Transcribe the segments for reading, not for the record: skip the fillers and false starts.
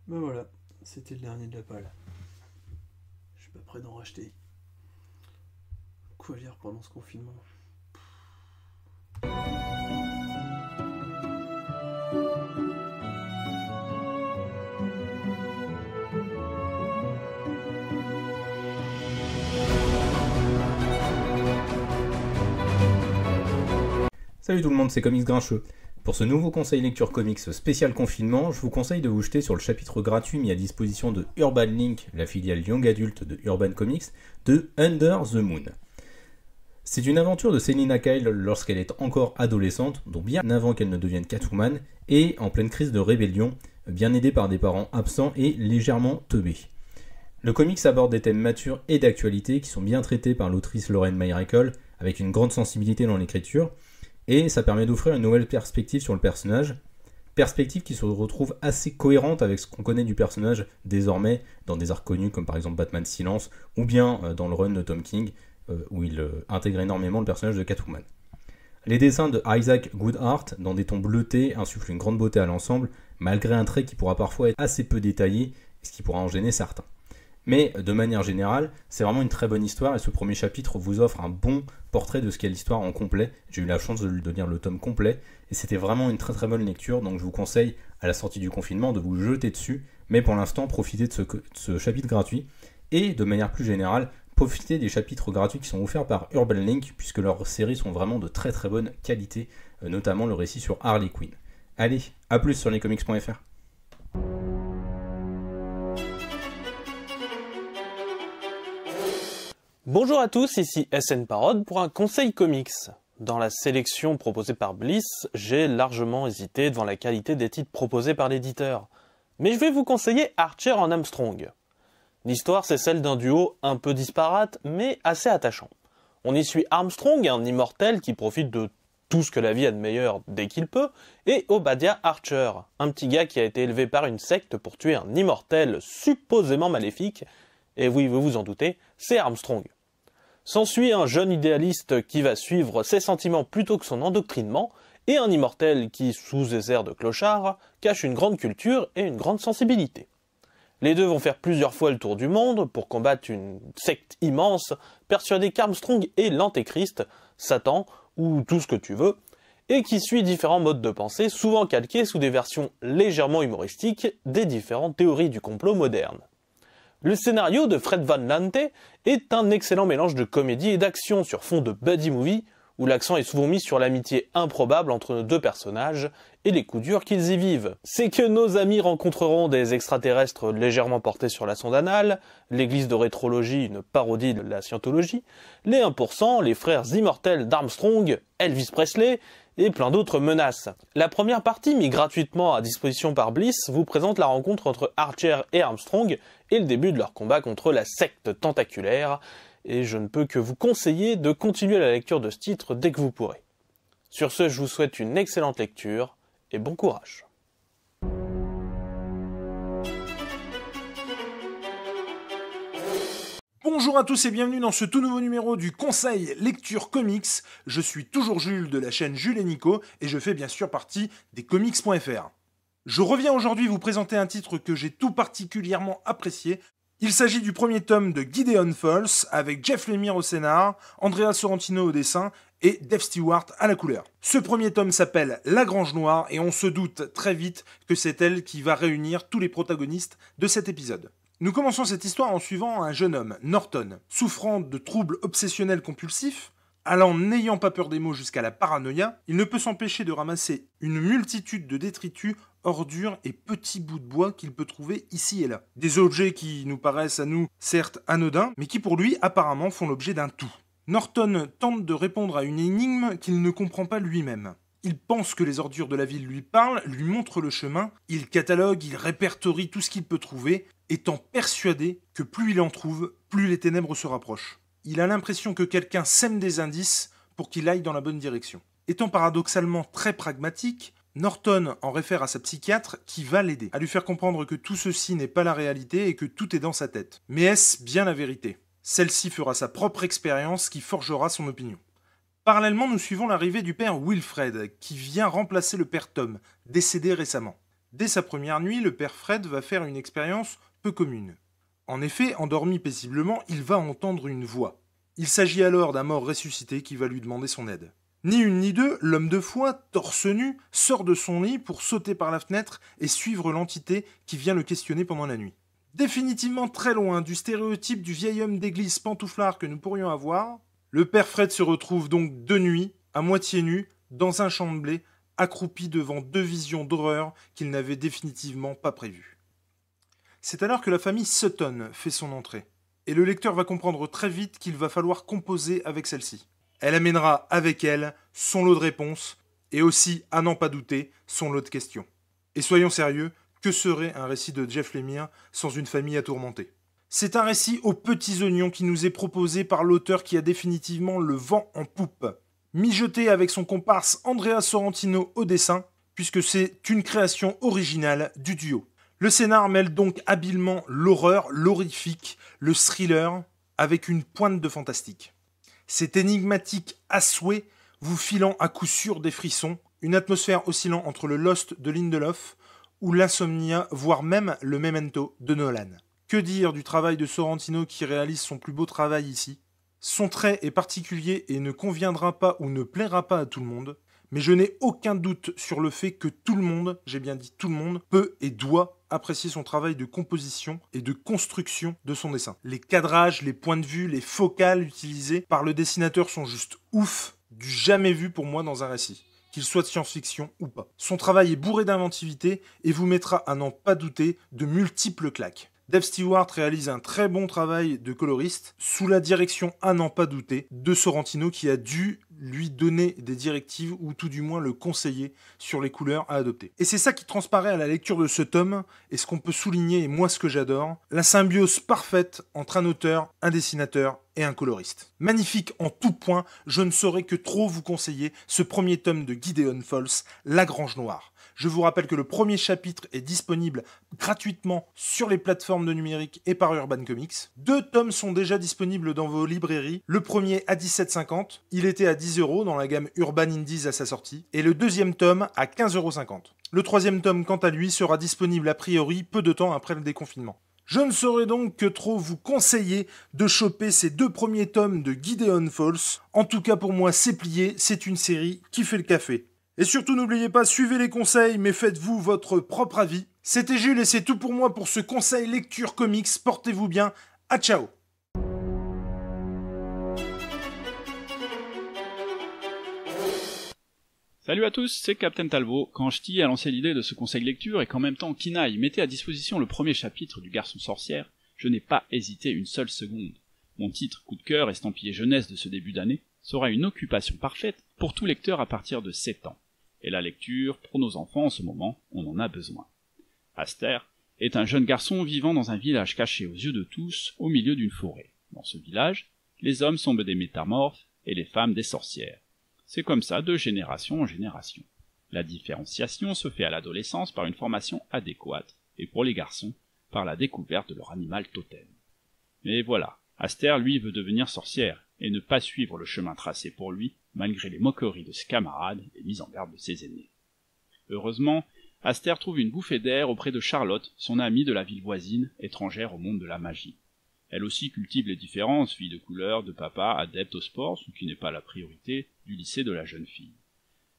Ben voilà, c'était le dernier de la palle. Je suis pas prêt d'en racheter. Quoi lire pendant ce confinement? Salut tout le monde, c'est Comics Grincheux. Pour ce nouveau conseil lecture comics spécial confinement, je vous conseille de vous jeter sur le chapitre gratuit mis à disposition de Urban Link, la filiale young adulte de Urban Comics, de Under the Moon. C'est une aventure de Selina Kyle lorsqu'elle est encore adolescente, donc bien avant qu'elle ne devienne Catwoman, et en pleine crise de rébellion, bien aidée par des parents absents et légèrement teubés. Le comics aborde des thèmes matures et d'actualité qui sont bien traités par l'autrice Lauren Myracle, avec une grande sensibilité dans l'écriture, et ça permet d'offrir une nouvelle perspective sur le personnage, perspective qui se retrouve assez cohérente avec ce qu'on connaît du personnage désormais dans des arcs connus comme par exemple Batman Silence, ou bien dans le run de Tom King, où il intègre énormément le personnage de Catwoman. Les dessins de Isaac Goodhart, dans des tons bleutés, insufflent une grande beauté à l'ensemble, malgré un trait qui pourra parfois être assez peu détaillé, ce qui pourra en gêner certains. Mais de manière générale, c'est vraiment une très bonne histoire et ce premier chapitre vous offre un bon portrait de ce qu'est l'histoire en complet. J'ai eu la chance de lire le tome complet et c'était vraiment une très très bonne lecture, donc je vous conseille à la sortie du confinement de vous jeter dessus, mais pour l'instant profitez de ce chapitre gratuit et de manière plus générale, profitez des chapitres gratuits qui sont offerts par Urban Link puisque leurs séries sont vraiment de très très bonne qualité, notamment le récit sur Harley Quinn. Allez, à plus sur lescomics.fr. Bonjour à tous, ici SN Parod pour un conseil comics. Dans la sélection proposée par Bliss, j'ai largement hésité devant la qualité des titres proposés par l'éditeur. Mais je vais vous conseiller Archer en Armstrong. L'histoire, c'est celle d'un duo un peu disparate, mais assez attachant. On y suit Armstrong, un immortel qui profite de tout ce que la vie a de meilleur dès qu'il peut, et Obadiah Archer, un petit gars qui a été élevé par une secte pour tuer un immortel supposément maléfique, et oui, vous vous en doutez, c'est Armstrong. S'ensuit un jeune idéaliste qui va suivre ses sentiments plutôt que son endoctrinement, et un immortel qui, sous des airs de clochard, cache une grande culture et une grande sensibilité. Les deux vont faire plusieurs fois le tour du monde pour combattre une secte immense, persuadée qu'Armstrong est l'antéchrist, Satan, ou tout ce que tu veux, et qui suit différents modes de pensée, souvent calqués sous des versions légèrement humoristiques des différentes théories du complot modernes. Le scénario de Fred Van Lante est un excellent mélange de comédie et d'action sur fond de buddy movie, où l'accent est souvent mis sur l'amitié improbable entre nos deux personnages et les coups durs qu'ils y vivent. C'est que nos amis rencontreront des extraterrestres légèrement portés sur la sonde anale, l'église de rétrologie, une parodie de la scientologie, les 1%, les frères immortels d'Armstrong, Elvis Presley, et plein d'autres menaces. La première partie, mise gratuitement à disposition par Bliss, vous présente la rencontre entre Archer et Armstrong et le début de leur combat contre la secte tentaculaire, et je ne peux que vous conseiller de continuer la lecture de ce titre dès que vous pourrez. Sur ce, je vous souhaite une excellente lecture, et bon courage. Bonjour à tous et bienvenue dans ce tout nouveau numéro du Conseil Lecture Comics. Je suis toujours Jules de la chaîne Jules et Nico et je fais bien sûr partie des comics.fr. Je reviens aujourd'hui vous présenter un titre que j'ai tout particulièrement apprécié. Il s'agit du premier tome de Gideon Falls avec Jeff Lemire au scénar, Andrea Sorrentino au dessin et Dave Stewart à la couleur. Ce premier tome s'appelle La Grange Noire et on se doute très vite que c'est elle qui va réunir tous les protagonistes de cet épisode. Nous commençons cette histoire en suivant un jeune homme, Norton, souffrant de troubles obsessionnels compulsifs, allant n'ayant pas peur des mots jusqu'à la paranoïa, il ne peut s'empêcher de ramasser une multitude de détritus, ordures et petits bouts de bois qu'il peut trouver ici et là. Des objets qui nous paraissent à nous certes anodins, mais qui pour lui apparemment font l'objet d'un tout. Norton tente de répondre à une énigme qu'il ne comprend pas lui-même. Il pense que les ordures de la ville lui parlent, lui montrent le chemin, il catalogue, il répertorie tout ce qu'il peut trouver, étant persuadé que plus il en trouve, plus les ténèbres se rapprochent. Il a l'impression que quelqu'un sème des indices pour qu'il aille dans la bonne direction. Étant paradoxalement très pragmatique, Norton en réfère à sa psychiatre qui va l'aider, à lui faire comprendre que tout ceci n'est pas la réalité et que tout est dans sa tête. Mais est-ce bien la vérité ? Celle-ci fera sa propre expérience qui forgera son opinion. Parallèlement, nous suivons l'arrivée du père Wilfred, qui vient remplacer le père Tom, décédé récemment. Dès sa première nuit, le père Fred va faire une expérience peu commune. En effet, endormi paisiblement, il va entendre une voix. Il s'agit alors d'un mort ressuscité qui va lui demander son aide. Ni une ni deux, l'homme de foi, torse nu, sort de son lit pour sauter par la fenêtre et suivre l'entité qui vient le questionner pendant la nuit. Définitivement très loin du stéréotype du vieil homme d'église pantouflard que nous pourrions avoir, le père Fred se retrouve donc de nuit, à moitié nu, dans un champ de blé, accroupi devant deux visions d'horreur qu'il n'avait définitivement pas prévues. C'est alors que la famille Sutton fait son entrée, et le lecteur va comprendre très vite qu'il va falloir composer avec celle-ci. Elle amènera avec elle son lot de réponses, et aussi, à n'en pas douter, son lot de questions. Et soyons sérieux, que serait un récit de Jeff Lemire sans une famille à tourmenter ? C'est un récit aux petits oignons qui nous est proposé par l'auteur qui a définitivement le vent en poupe. Mijoté avec son comparse Andrea Sorrentino au dessin, puisque c'est une création originale du duo. Le scénar mêle donc habilement l'horreur, l'horrifique, le thriller, avec une pointe de fantastique. C'est énigmatique à souhait, vous filant à coup sûr des frissons, une atmosphère oscillant entre le Lost de Lindelof ou l'Insomnia, voire même le Memento de Nolan. Que dire du travail de Sorrentino qui réalise son plus beau travail ici ? Son trait est particulier et ne conviendra pas ou ne plaira pas à tout le monde, mais je n'ai aucun doute sur le fait que tout le monde, j'ai bien dit tout le monde, peut et doit apprécier son travail de composition et de construction de son dessin. Les cadrages, les points de vue, les focales utilisées par le dessinateur sont juste ouf, du jamais vu pour moi dans un récit, qu'il soit de science-fiction ou pas. Son travail est bourré d'inventivité et vous mettra à n'en pas douter de multiples claques. Dave Stewart réalise un très bon travail de coloriste, sous la direction, à n'en pas douter, de Sorrentino qui a dû lui donner des directives, ou tout du moins le conseiller sur les couleurs à adopter. Et c'est ça qui transparaît à la lecture de ce tome, et ce qu'on peut souligner, et moi ce que j'adore, la symbiose parfaite entre un auteur, un dessinateur et un coloriste. Magnifique en tout point, je ne saurais que trop vous conseiller ce premier tome de Gideon Falls, La Grange Noire. Je vous rappelle que le premier chapitre est disponible gratuitement sur les plateformes de numérique et par Urban Comics. 2 tomes sont déjà disponibles dans vos librairies. Le premier à 17,50 €, il était à 10 € dans la gamme Urban Indies à sa sortie, et le deuxième tome à 15,50 €. Le troisième tome, quant à lui, sera disponible a priori peu de temps après le déconfinement. Je ne saurais donc que trop vous conseiller de choper ces 2 premiers tomes de Gideon Falls. En tout cas pour moi, c'est plié, c'est une série qui fait le café. Et surtout n'oubliez pas, suivez les conseils, mais faites-vous votre propre avis. C'était Jules et c'est tout pour moi pour ce conseil lecture comics. Portez-vous bien, à ciao. Salut à tous, c'est Captain Talbot. Quand Ch'ti a lancé l'idée de ce conseil lecture et qu'en même temps Kinaï mettait à disposition le premier chapitre du Garçon Sorcière, je n'ai pas hésité une seule seconde. Mon titre coup de cœur estampillé jeunesse de ce début d'année sera une occupation parfaite pour tout lecteur à partir de 7 ans. Et la lecture, pour nos enfants en ce moment, on en a besoin. Aster est un jeune garçon vivant dans un village caché aux yeux de tous, au milieu d'une forêt. Dans ce village, les hommes sont des métamorphes et les femmes des sorcières. C'est comme ça de génération en génération. La différenciation se fait à l'adolescence par une formation adéquate, et pour les garçons, par la découverte de leur animal totem. Mais voilà, Aster, lui, veut devenir sorcière, et ne pas suivre le chemin tracé pour lui, malgré les moqueries de ses camarades et les mises en garde de ses aînés. Heureusement, Aster trouve une bouffée d'air auprès de Charlotte, son amie de la ville voisine, étrangère au monde de la magie. Elle aussi cultive les différences, fille de couleur, de papa, adepte au sport, ce qui n'est pas la priorité, du lycée de la jeune fille.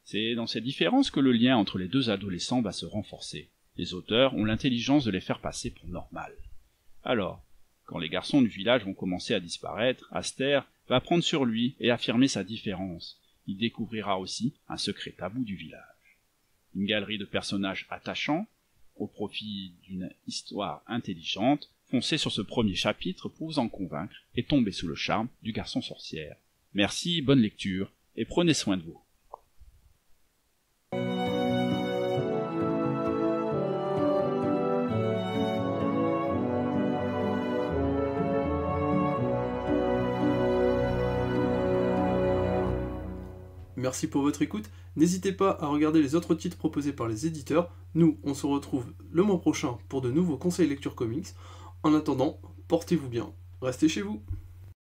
C'est dans ces différences que le lien entre les deux adolescents va se renforcer. Les auteurs ont l'intelligence de les faire passer pour normales. Alors, quand les garçons du village vont commencer à disparaître, Aster va prendre sur lui et affirmer sa différence. Il découvrira aussi un secret tabou du village. Une galerie de personnages attachants, au profit d'une histoire intelligente. Foncez sur ce premier chapitre pour vous en convaincre et tomber sous le charme du Garçon Sorcière. Merci, bonne lecture, et prenez soin de vous. Merci pour votre écoute. N'hésitez pas à regarder les autres titres proposés par les éditeurs. Nous, on se retrouve le mois prochain pour de nouveaux conseils lecture comics. En attendant, portez-vous bien. Restez chez vous.